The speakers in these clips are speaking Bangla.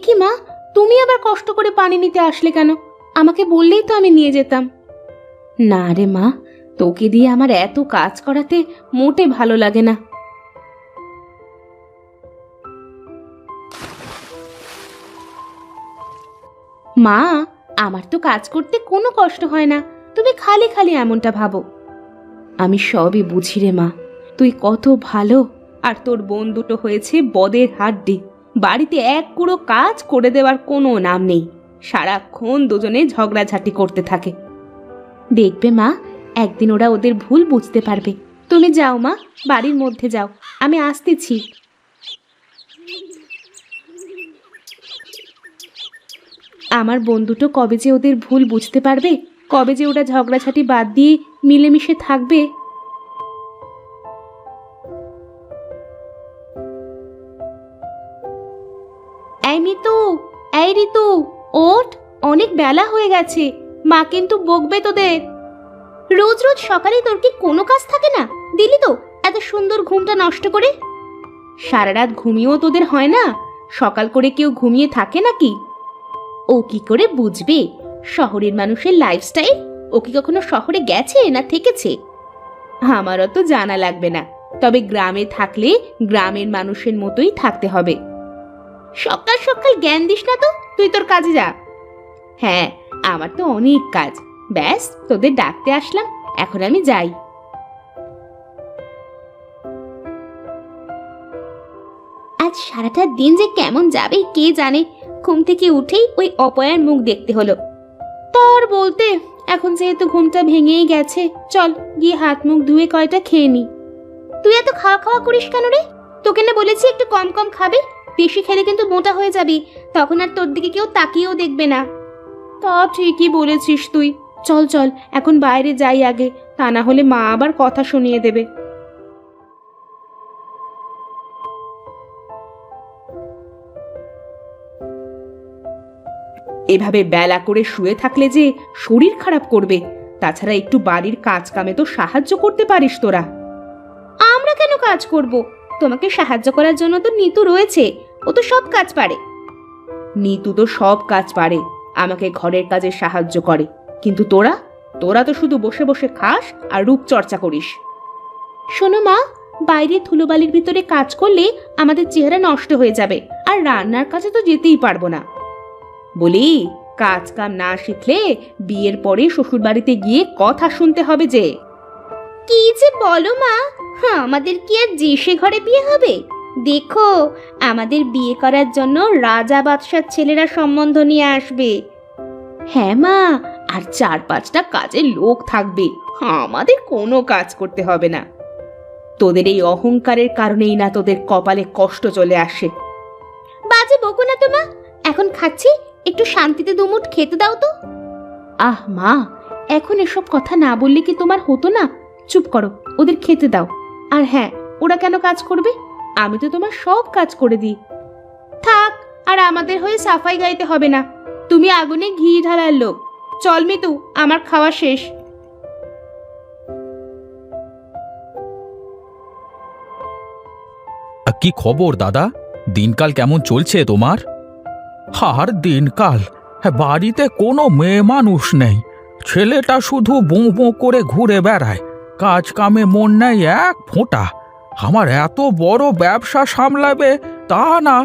কি মা, তুমি আবার কষ্ট করে পানি নিতে আসলে কেন? আমাকে বললেই তো আমি নিয়ে যেতাম। না রে মা, তোকে দিয়ে আমার এত কাজ করাতে মোটে ভালো লাগে না। মা, আমার তো কাজ করতে কোনো কষ্ট হয় না, তুমি খালি খালি এমনটা ভাবো। আমি সবই বুঝি রে মা, তুই কত ভালো, আর তোর বোন দুটো হয়েছে বদের হাড্ডি। বাড়িতে এক কুড়ো কাজ করে দেওয়ার কোনো নাম নেই, সারাক্ষণ দুজনে ঝগড়াঝাটি করতে থাকে। দেখবে মা, একদিন ওরা ওদের ভুল বুঝতে পারবে। তুমি যাও মা, বাড়ির মধ্যে যাও, আমি আসতেছি। আমার বোন দুটো কবে যে ওদের ভুল বুঝতে পারবে, কবে যে ওরা ঝগড়াঝাটি বাদ দিয়ে মিলেমিশে থাকবে। এই মিতু, এই ঋতু, ওঠ, অনেক বেলা হয়ে গেছে, মা কিন্তু বকবে তোদের। রোজ রোজ সকালে তোর কি কোনো কাজ থাকে না? দিলি তো এত সুন্দর ঘুমটা নষ্ট করে। সারা রাত ঘুমিয়েও তোদের হয় না? সকাল করে কেউ ঘুমিয়ে থাকে নাকি? ও কি করে বুঝবে শহরের মানুষের লাইফস্টাইল? ও কি কখনো শহরে গেছে না থেকেছে? আমারও তো জানা লাগবে না, তবে গ্রামে থাকলে গ্রামের মানুষের মতোই থাকতে হবে। সকাল সকাল জ্ঞান দিস না তো, তুই তোর কাজে যা। হ্যাঁ, আমার তো অনেক কাজ, ব্যাস তোদের ডাকতে আসলাম, এখন আমি যাই। আজ সারাটা দিন যে কেমন যাবে কে জানে। ঘুম থেকে উঠেই ওই অপয়ার মুখ দেখতে হলো। তার বলতে, এখন যেহেতু ঘুমটা ভেঙেই গেছে, চল গিয়ে হাত মুখ ধুয়ে কয়টা খেয়ে নি। তুই এত খাওয়া খাওয়া করিস কেন রে? তোকে না বলেছি একটু কম কম খাবে, বেশি খেলে কিন্তু মোটা হয়ে যাবি, তখন আর তোর দিকে কেউ তাকিয়েও দেখবে না। তা ঠিকই বলেছিস তুই, চল চল এখন বাইরে যাই আগে, তা না হলে মা আবার কথা শুনিয়ে দেবে। এভাবে বেলা করে শুয়ে থাকলে যে শরীর খারাপ করবে, তাছাড়া একটু বাড়ির কাজ কামে তো সাহায্য করতে পারিস তোরা। আমরা কেন কাজ করব? তোমাকে সাহায্য করার জন্য তো নিতু রয়েছে, ও তো সব কাজ পারে। নিতু তো সব কাজ পারে, আমাকে ঘরের কাজে সাহায্য করে, কিন্তু তোরা তোরা তো শুধু বসে বসে খাস আর রূপচর্চা করিস। শোনো মা, বাইরে ধুলোবালির ভিতরে কাজ করলে আমাদের চেহারা নষ্ট হয়ে যাবে, আর রান্নার কাছে তো যেতেই পারবো না। বলি, কাজ কাম না শিখলে বিয়ের পরে শ্বশুর বাড়িতে গিয়ে কথা শুনতে হবে যে। কি যে বলো মা, হ্যাঁ আমাদের কি আর যে সে ঘরে বিয়ে হবে? দেখো, আমাদের বিয়ে করার জন্য রাজা বাদশার ছেলেরা সম্বন্ধ নিয়ে আসবে। হ্যাঁ মা, আর 4-5টা কাজের লোক থাকবে, আমাদের কোনো কাজ করতে হবে না। তোদের এই অহংকারের কারণেই না তোদের কপালে কষ্ট চলে আসে। বাজে বকো না তো মা, এখন খাচ্ছি, একটু শান্তিতে দুমুঠ খেতে দাও তো। আহ মা, এখন এসব কথা না বললে কি তোমার হতো না? চুপ করো, ওদের খেতে দাও। আর হ্যাঁ, ওরা কেন কাজ করবে? আমি তো তোমার সব কাজ করে দিই। থাক, আর আমাদের হয়ে সাফাই গাইতে হবে না, তুমি আগুনে ঘি ঢালার লোক। চল মিতু, আমার খাওয়া শেষ। কি খবর দাদা? দিনকাল কেমন চলছে তোমার? আর দিনকাল, বাড়িতে কোনো মেয়ে মানুষ নেই, ছেলেটা শুধু বোঁ বোঁ করে ঘুরে বেড়ায়, কাজ কামে মন নেই এক ফোঁটা। আমার এত বড় ব্যবসা সামলাবে তা না,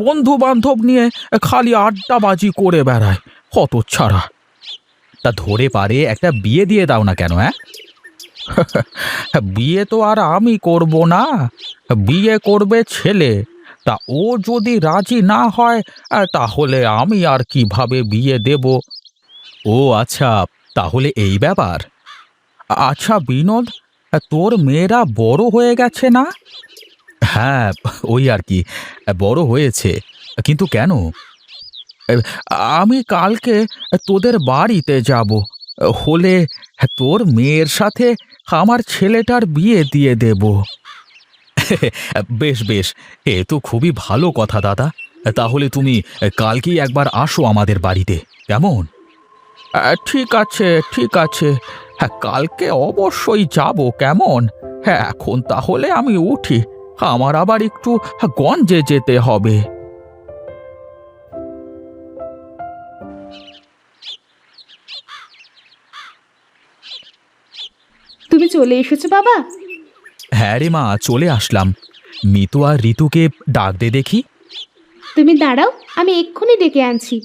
বন্ধু বান্ধব নিয়ে খালি আড্ডাবাজি করে বেড়ায়, হতচ্ছাড়া। তা ধরে পারে একটা বিয়ে দিয়ে দাও না কেন? বিয়ে তো আর আমি করব না, বিয়ে করবে ছেলে। তা ও যদি রাজি না হয়, তাহলে আমি আর কিভাবে বিয়ে দেব? ও আচ্ছা, তাহলে এই ব্যাপার। আচ্ছা বিনোদ, তোর মেয়েরা বড় হয়ে গেছে না? হ্যাঁ, ওই আর কি, বড় হয়েছে। কিন্তু কেন? আমি কালকে তোদের বাড়িতে যাব, হলে তোর মেয়ের সাথে আমার ছেলেটার বিয়ে দিয়ে দেব। বেশ বেশ, এ তো খুবই ভালো কথা দাদা। তাহলে তুমি কালকেই একবার আসো আমাদের বাড়িতে, কেমন? ঠিক আছে ঠিক আছে, হ্যাঁ কালকে অবশ্যই যাব, কেমন? হ্যাঁ এখন তাহলে আমি উঠি, আমার আবার একটু গঞ্জে যেতে হবে। চলে এসেছো বাবা? হ্যাঁ রে মা, চলে আসলাম। মিতু আর ঋতুকে ডাক দে দেখি। তুমি দাঁড়াও, আমি এক্ষুনি ডেকে আনছি।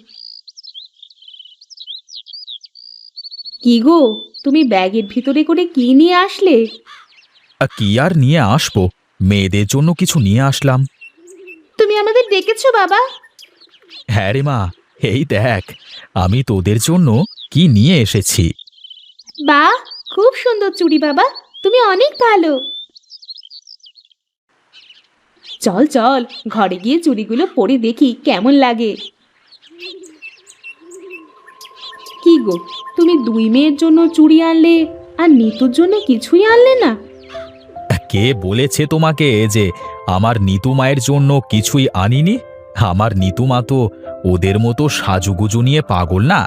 কি গো, তুমি ব্যাগের ভিতরে করে কি নিয়ে আসলে? কি আর নিয়ে আসবো, মেয়েদের জন্য কিছু নিয়ে আসলাম। তুমি আমাদের ডেকেছো বাবা? হ্যাঁ রে মা, এই দেখ আমি তোদের জন্য কি নিয়ে এসেছি। বাহ, খুব সুন্দর চুড়ি বাবা, তুমি অনেক ভালো। চল চল, ঘরে গিয়ে চুড়িগুলো পরে দেখি কেমন লাগে। কি গো, তুমি দুই মেয়ের জন্য চুড়ি আনলে আর নিতুর জন্য কিছুই আনলে না? কে বলেছে তোমাকে যে আমার নিতু মায়ের জন্য কিছুই আনিনি? আমার নিতু মা তো ওদের মতো সাজুগুজু নিয়ে পাগল না,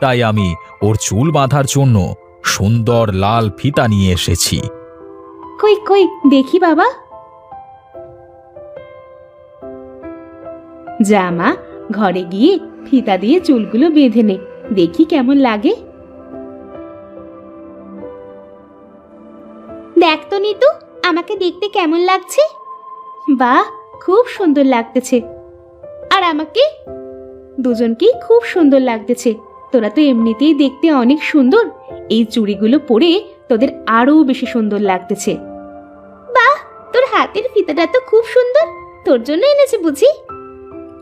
তাই আমি ওর চুল বাঁধার জন্য সুন্দর লাল ফিতা নিয়ে এসেছি। কই কই দেখি বাবা। যা মা, ঘরে গিয়ে ফিতা দিয়ে চুলগুলো বেঁধে নে, দেখি কেমন লাগে। দেখ তো নিতু, আমাকে দেখতে কেমন লাগছে? বাহ, খুব সুন্দর লাগতেছে। আর আমাকে? দুজনকেই খুব সুন্দর লাগতেছে। তোরা তো এমনিতেই দেখতে অনেক সুন্দর, এই চুড়িগুলো পরে তোদের আরো বেশি সুন্দর লাগতেছে। বাহ, তোর হাতের ফিতাটা তো খুব সুন্দর, তোর জন্য এনেছে বুঝি?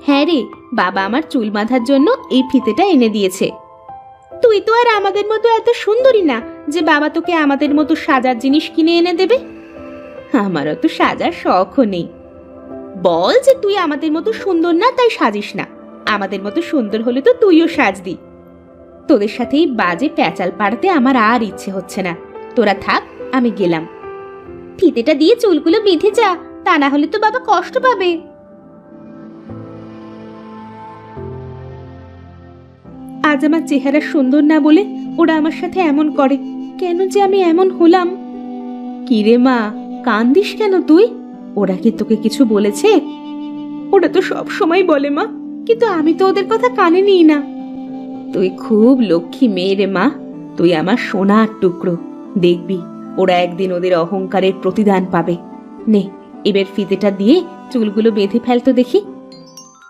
হ্যাঁ রে, বাবা আমার চুল বাঁধার জন্য এই ফিতেটা এনে দিয়েছে। তুই তো আর আমাদের মতো এত সুন্দরী না যে বাবা তোকে আমাদের মতো সাজার জিনিস কিনে এনে দেবে। আমারও তো সাজার শখও নেই। বল যে তুই আমাদের মতো সুন্দর না, তাই সাজিস না। আমাদের মতো সুন্দর হলে তো তুইও সাজদি। তোদের সাথে এই বাজে প্যাচাল পাড়াতে আমার আর ইচ্ছে হচ্ছে না। তোরা থাক, আমি গেলাম। ফিতেটা দিয়ে চুলগুলো বেঁধে যা, তা না হলে তো বাবা কষ্ট পাবে। আজ আমার চেহারা সুন্দর না বলে ওরা আমার সাথে এমন করে, কেন যে আমি এমন হলাম? কিরে মা, কান্দিস কেন তুই? ওরা কি তোকে কিছু বলেছে? ওরা তো সব সময় বলে মা, কিন্তু আমি তো ওদের কথা কানে নিই না। তুই খুব লক্ষ্মী মেয়ে রে মা, তুই আমার সোনার টুকরো। দেখবি ওরা একদিন ওদের অহংকারের প্রতিদান পাবে। নে, এবার ফিতেটা দিয়ে চুলগুলো বেঁধে ফেলতো দেখি।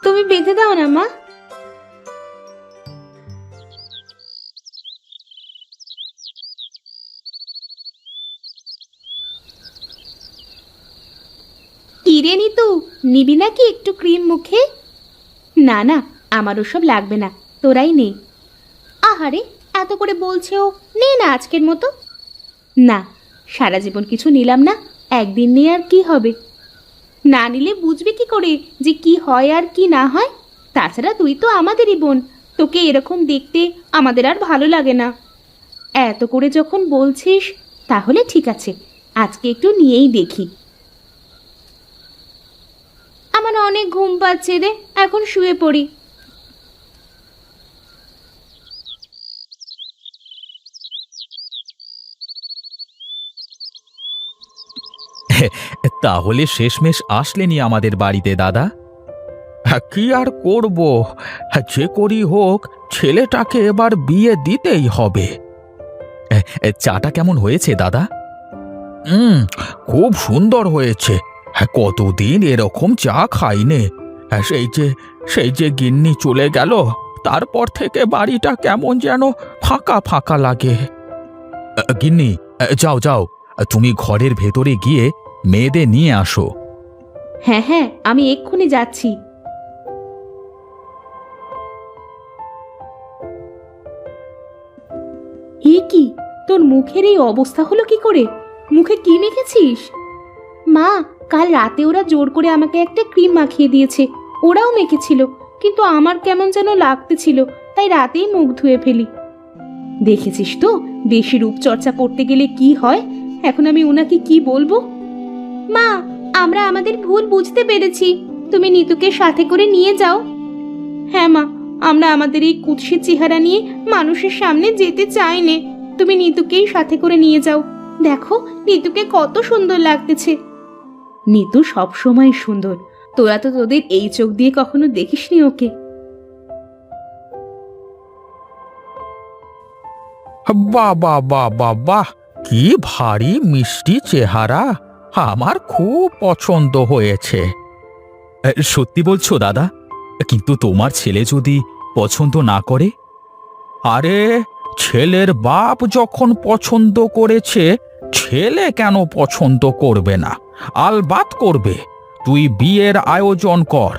তুমি বেঁধে দাও না মা। কিরে নিতু, নিবি নাকি একটু ক্রিম মুখে? না না, আমার ওসব লাগবে না, তোরাই নে। আহারে, এত করে বলছে ও, নে না আজকের মতো। না, সারা জীবন কিছু নিলাম না, একদিন নিয়ে আর কি হবে? না নিলে বুঝবি কি করে যে কি হয় আর কি না হয়? তাছাড়া তুই তো আমাদেরই বোন, তোকে এরকম দেখতে আমাদের আর ভালো লাগে না। এত করে যখন বলছিস, তাহলে ঠিক আছে, আজকে একটু নিয়েই দেখি। আমার অনেক ঘুম পাচ্ছে রে, এখন শুয়ে পড়ি। তাহলে শেষমেশ আসলেনি আমাদের বাড়িতে দাদা? কি আর করব, যে করি হোক ছেলেটাকে এবার বিয়ে দিতেই হবে। চাটা কেমন হয়েছে দাদা? খুব সুন্দর হয়েছে। কতদিন এরকম চা খাইনে। সেই যে গিন্নি চলে গেল, তারপর থেকে বাড়িটা কেমন যেন ফাঁকা ফাঁকা লাগে। গিন্নি, যাও যাও, তুমি ঘরের ভেতরে গিয়ে মেয়েদের নিয়ে আসো। হ্যাঁ হ্যাঁ, আমি এক্ষুনি যাচ্ছি। এ কি, তোর মুখের এই অবস্থা হলো কি করে? মুখে কি মেখেছিস? মা, কাল রাতে ওরা জোর করে আমাকে একটা ক্রিম মাখিয়ে দিয়েছে, ওরাও মেখেছিল, কিন্তু আমার কেমন যেন লাগতেছিল, তাই রাতেই মুখ ধুয়ে ফেলি। দেখেছিস তো, বেশি রূপচর্চা করতে গেলে কি হয়। এখন আমি ওনাকে কি বলবো? মা, আমরা আমাদের ভুল বুঝতে পেরেছি, তুমি নিতুকে সাথে করে নিয়ে যাও। হ্যাঁ মা, আমরা আমাদের এই কুৎসিত চেহারা নিয়ে মানুষের সামনে যেতে চাই নে। তুমি নিতুকেই সাথে করে নিয়ে যাও। দেখো নিতুকে কত সুন্দর লাগতেছে। নিতু সব সময় সুন্দর, তোরা তো তোদের এই চোখ দিয়ে কখনো দেখিসনি ওকে। বাহ বাহ বাহ বাহ বাহ, কি ভারী মিষ্টি চেহারা, আমার খুব পছন্দ হয়েছে। সত্যি বলছো দাদা? কিন্তু তোমার ছেলে যদি পছন্দ না করে? আরে, ছেলের বাপ যখন পছন্দ করেছে, ছেলে কেন পছন্দ করবে না? আলবাত করবে। তুই বিয়ের আয়োজন কর,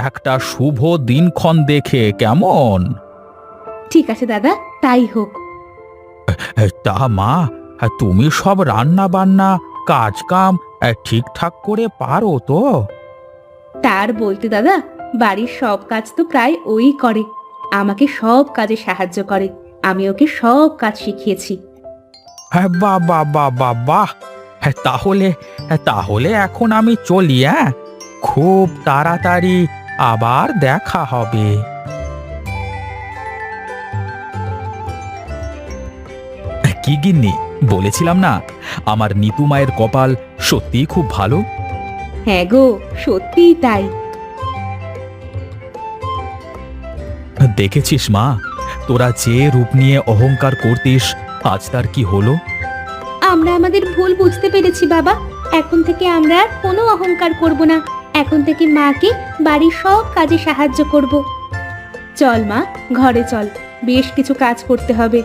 একটা শুভ দিনক্ষণ দেখে, কেমন? ঠিক আছে দাদা, তাই হোক। তা মা, তুমি সব রান্না বান্না কাজ কাম ঠিকঠাক করে পারো তো? তার বলতে দাদা, বাড়ির সব কাজ তো প্রায় ওই করে। আমাকে সব কাজে সাহায্য করে, আমি ওকে সব কাজ শিখিয়েছি। হ্যাঁ, বাহ বাহ বাহ বাহ বাহ। তাহলে তাহলে এখন আমি চলি, হ্যাঁ? খুব তাড়াতাড়ি আবার দেখা হবে। কি গিন্নি, বলেছিলাম না আমার নিতু মায়ের কপাল সত্যিই খুব ভালো। হ্যাঁ গো, সত্যিই তাই। দেখেছিস মা, তোরা যে রূপ নিয়ে অহংকার করতিস, আজ তার কি হলো? আমরা আমাদের ভুল বুঝতে পেরেছি বাবা। এখন থেকে আমরা আর কোনো অহংকার করব না। এখন থেকে মাকে বাড়ির সব কাজে সাহায্য করব। চল মা, ঘরে চল, বেশ কিছু কাজ করতে হবে।